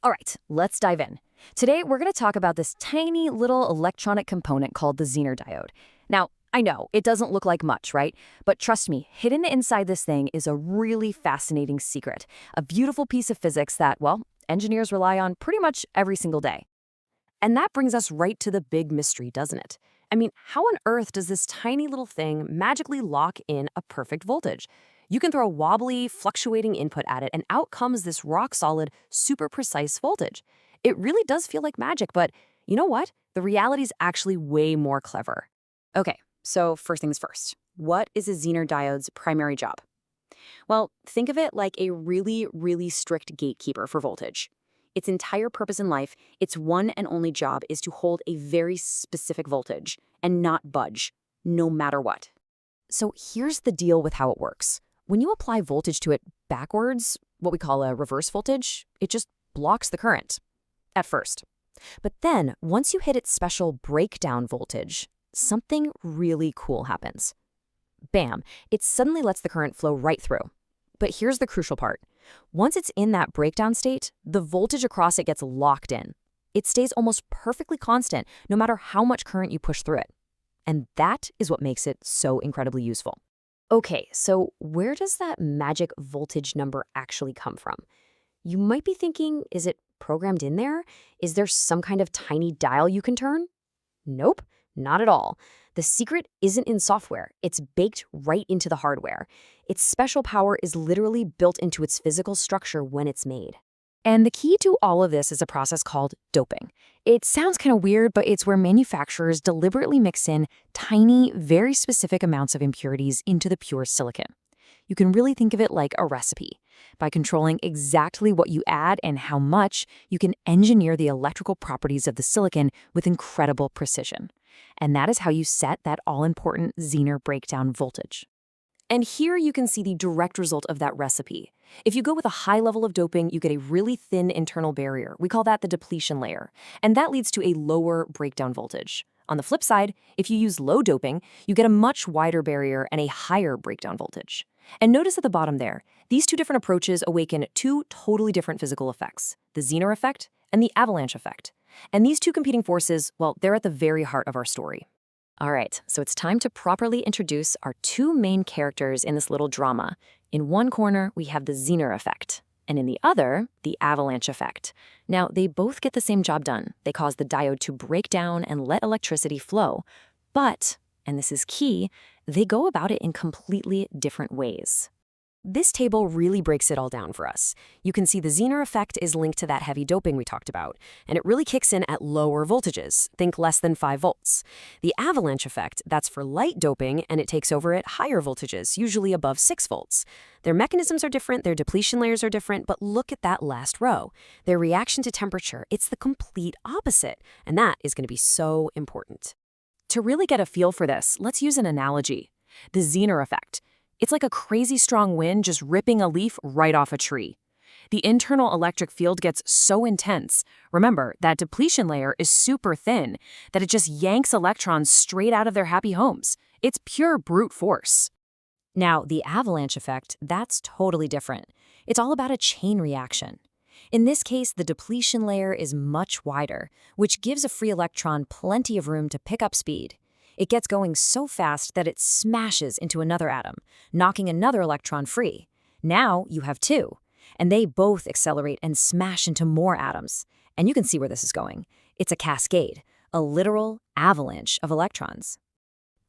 All right, let's dive in. Today, we're going to talk about this tiny little electronic component called the Zener Diode. Now, I know, it doesn't look like much, right? But trust me, hidden inside this thing is a really fascinating secret, a beautiful piece of physics that, well, engineers rely on pretty much every single day. And that brings us right to the big mystery, doesn't it? I mean, how on earth does this tiny little thing magically lock in a perfect voltage? You can throw a wobbly, fluctuating input at it, and out comes this rock-solid, super precise voltage. It really does feel like magic, but you know what? The reality's actually way more clever. Okay, so first things first. What is a Zener diode's primary job? Well, think of it like a really, really strict gatekeeper for voltage. Its entire purpose in life, its one and only job is to hold a very specific voltage and not budge, no matter what. So here's the deal with how it works. When you apply voltage to it backwards, what we call a reverse voltage, it just blocks the current at first. But then, once you hit its special breakdown voltage, something really cool happens. Bam! It suddenly lets the current flow right through. But here's the crucial part. Once it's in that breakdown state, the voltage across it gets locked in. It stays almost perfectly constant, no matter how much current you push through it. And that is what makes it so incredibly useful. Okay, so where does that magic voltage number actually come from? You might be thinking, is it programmed in there? Is there some kind of tiny dial you can turn? Nope, not at all. The secret isn't in software. It's baked right into the hardware. Its special power is literally built into its physical structure when it's made. And the key to all of this is a process called doping. It sounds kind of weird, but it's where manufacturers deliberately mix in tiny, very specific amounts of impurities into the pure silicon. You can really think of it like a recipe. By controlling exactly what you add and how much, you can engineer the electrical properties of the silicon with incredible precision. And that is how you set that all-important Zener breakdown voltage. And here you can see the direct result of that recipe. If you go with a high level of doping, you get a really thin internal barrier. We call that the depletion layer. And that leads to a lower breakdown voltage. On the flip side, if you use low doping, you get a much wider barrier and a higher breakdown voltage. And notice at the bottom there, these two different approaches awaken two totally different physical effects, the Zener effect and the avalanche effect. And these two competing forces, well, they're at the very heart of our story. All right, so it's time to properly introduce our two main characters in this little drama. In one corner, we have the Zener effect, and in the other, the avalanche effect. Now, they both get the same job done. They cause the diode to break down and let electricity flow. But, and this is key, they go about it in completely different ways. This table really breaks it all down for us. You can see the Zener effect is linked to that heavy doping we talked about, and it really kicks in at lower voltages, think less than 5 volts. The avalanche effect, that's for light doping, and it takes over at higher voltages, usually above 6 volts. Their mechanisms are different, their depletion layers are different, but look at that last row. Their reaction to temperature, it's the complete opposite, and that is going to be so important. To really get a feel for this, let's use an analogy. The Zener effect. It's like a crazy strong wind just ripping a leaf right off a tree. The internal electric field gets so intense. Remember, that depletion layer is super thin, that it just yanks electrons straight out of their happy homes. It's pure brute force. Now, the avalanche effect, that's totally different. It's all about a chain reaction. In this case, the depletion layer is much wider, which gives a free electron plenty of room to pick up speed. It gets going so fast that it smashes into another atom, knocking another electron free. Now you have two, and they both accelerate and smash into more atoms. And you can see where this is going. It's a cascade, a literal avalanche of electrons.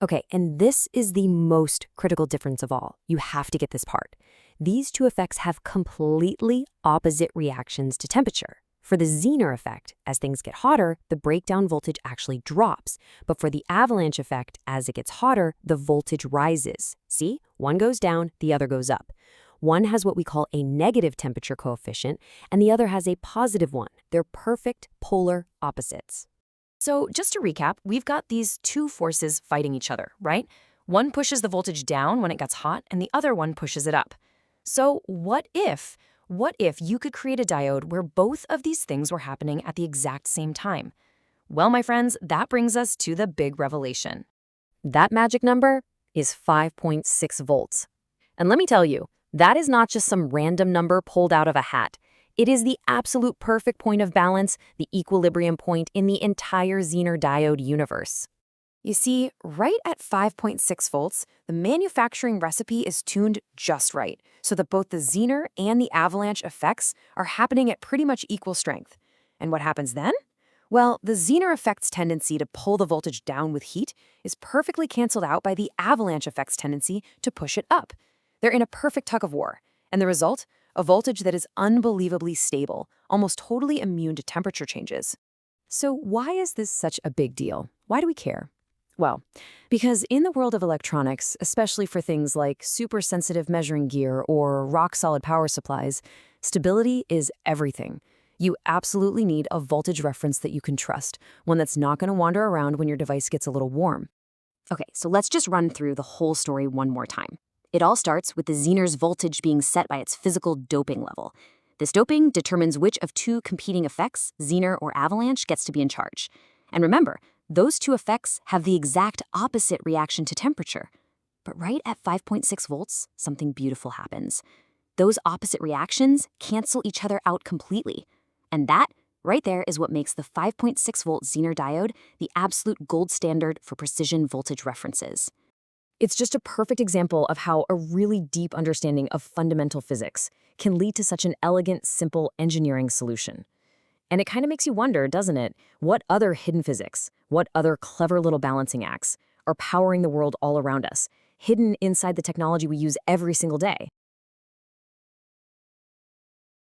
Okay, and this is the most critical difference of all. You have to get this part. These two effects have completely opposite reactions to temperature. For the Zener effect, as things get hotter, the breakdown voltage actually drops. But for the avalanche effect, as it gets hotter, the voltage rises. See? One goes down, the other goes up. One has what we call a negative temperature coefficient, and the other has a positive one. They're perfect polar opposites. So just to recap, we've got these two forces fighting each other, right? One pushes the voltage down when it gets hot, and the other one pushes it up. So what if you could create a diode where both of these things were happening at the exact same time? Well, my friends, that brings us to the big revelation. That magic number is 5.6 volts. And let me tell you, that is not just some random number pulled out of a hat. It is the absolute perfect point of balance, the equilibrium point in the entire Zener diode universe. You see, right at 5.6 volts, the manufacturing recipe is tuned just right, so that both the Zener and the avalanche effects are happening at pretty much equal strength. And what happens then? Well, the Zener effect's tendency to pull the voltage down with heat is perfectly canceled out by the avalanche effect's tendency to push it up. They're in a perfect tug of war, and the result? A voltage that is unbelievably stable, almost totally immune to temperature changes. So why is this such a big deal? Why do we care? Well, because in the world of electronics, especially for things like super-sensitive measuring gear or rock-solid power supplies, stability is everything. You absolutely need a voltage reference that you can trust, one that's not going to wander around when your device gets a little warm. Okay, so let's just run through the whole story one more time. It all starts with the Zener's voltage being set by its physical doping level. This doping determines which of two competing effects, Zener or avalanche, gets to be in charge. And remember, those two effects have the exact opposite reaction to temperature. But right at 5.6 volts, something beautiful happens. Those opposite reactions cancel each other out completely. And that, right there, is what makes the 5.6 volt Zener diode the absolute gold standard for precision voltage references. It's just a perfect example of how a really deep understanding of fundamental physics can lead to such an elegant, simple engineering solution. And it kind of makes you wonder, doesn't it, what other hidden physics, what other clever little balancing acts are powering the world all around us, hidden inside the technology we use every single day?